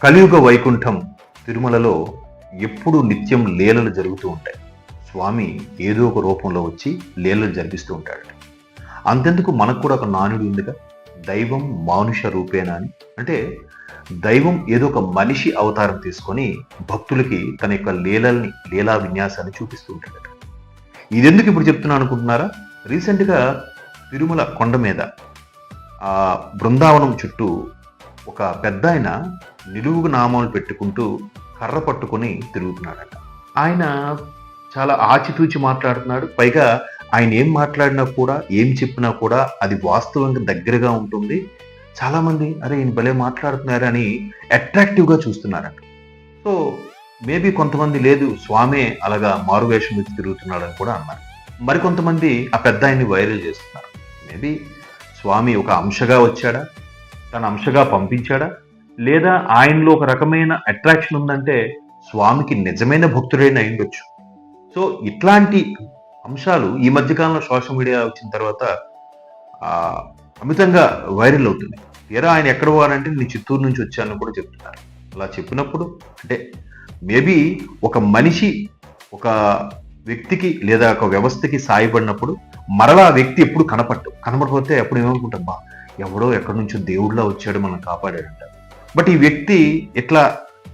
కలియుగ వైకుంఠం తిరుమలలో ఎప్పుడు నిత్యం లీలలు జరుగుతూ ఉంటాయి. స్వామి ఏదో ఒక రూపంలో వచ్చి లీలలు జరిపిస్తూ ఉంటాడు. అంతెందుకు మనకు కూడా ఒక నానుడి ఉందిగా, దైవం మానుష రూపేణ అని. అంటే దైవం ఏదో ఒక మనిషి అవతారం తీసుకొని భక్తులకి తన యొక్క లీలా విన్యాసాన్ని చూపిస్తూ ఉంటాడు. ఇదెందుకు ఇప్పుడు చెప్తున్నా అనుకుంటున్నారా? రీసెంట్గా తిరుమల కొండ మీద ఆ బృందావనం చుట్టూ ఒక పెద్ద ఆయన నిలువు నామాలు పెట్టుకుంటూ కర్ర పట్టుకొని తిరుగుతున్నాడట. ఆయన చాలా ఆచితూచి మాట్లాడుతున్నాడు. పైగా ఆయన ఏం మాట్లాడినా కూడా, ఏం చెప్పినా కూడా అది వాస్తవంగా దగ్గరగా ఉంటుంది. చాలామంది అరే ఈయన భలే మాట్లాడుతున్నారు అని అట్రాక్టివ్గా చూస్తున్నారట. సో మేబీ కొంతమంది లేదు స్వామే అలాగా మారువేషం వచ్చి తిరుగుతున్నాడని కూడా అన్నారు. మరికొంతమంది ఆ పెద్ద ఆయన్ని వైరల్ చేస్తున్నారు. మేబీ స్వామి ఒక అంశగా వచ్చాడా, తన అంశగా పంపించాడా, లేదా ఆయనలో ఒక రకమైన అట్రాక్షన్ ఉందంటే స్వామికి నిజమైన భక్తుడైన అయిండొచ్చు. సో ఇట్లాంటి అంశాలు ఈ మధ్యకాలంలో సోషల్ మీడియా వచ్చిన తర్వాత అమితంగా వైరల్ అవుతుంది. తీరా ఆయన ఎక్కడ పోవాలంటే నేను చిత్తూరు నుంచి వచ్చాను కూడా చెప్తున్నారు. అలా చెప్పినప్పుడు అంటే మేబీ ఒక మనిషి ఒక వ్యక్తికి లేదా ఒక వ్యవస్థకి సాయపడినప్పుడు మరలా ఆ వ్యక్తి ఎప్పుడు కనపడిపోతే అప్పుడు ఏమనుకుంటాం, బా ఎవడో ఎక్కడి నుంచో దేవుడిలా వచ్చాడు మనం కాపాడాడంట. బట్ ఈ వ్యక్తి ఇట్లా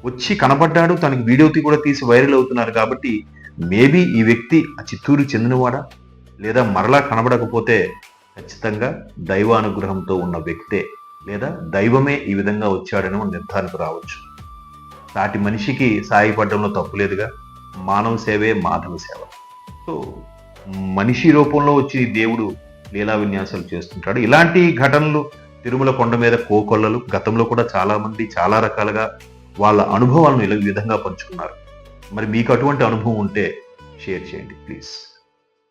వచ్చి కనపడ్డాడు, తనకి వీడియో కూడా తీసి వైరల్ అవుతున్నారు కాబట్టి మేబీ ఈ వ్యక్తి ఆ చిత్తూరు చెందినవాడా, లేదా మరలా కనబడకపోతే ఖచ్చితంగా దైవానుగ్రహంతో ఉన్న వ్యక్తే, లేదా దైవమే ఈ విధంగా వచ్చాడని మనం నిర్ధారణకు రావచ్చు. సాటి మనిషికి సాయపడడంలో తప్పులేదుగా. మానవ సేవే మాధవ సేవ. సో మనిషి రూపంలో వచ్చి దేవుడు లీలా విన్యాసాలు చేస్తుంటాడు. ఇలాంటి ఘటనలు తిరుమల కొండ మీద కోకొల్లలు గతంలో కూడా చాలా మంది చాలా రకాలుగా వాళ్ళ అనుభవాలను ఈ విధంగా పంచుకున్నారు. మరి మీకు అటువంటి అనుభవం ఉంటే షేర్ చేయండి ప్లీజ్.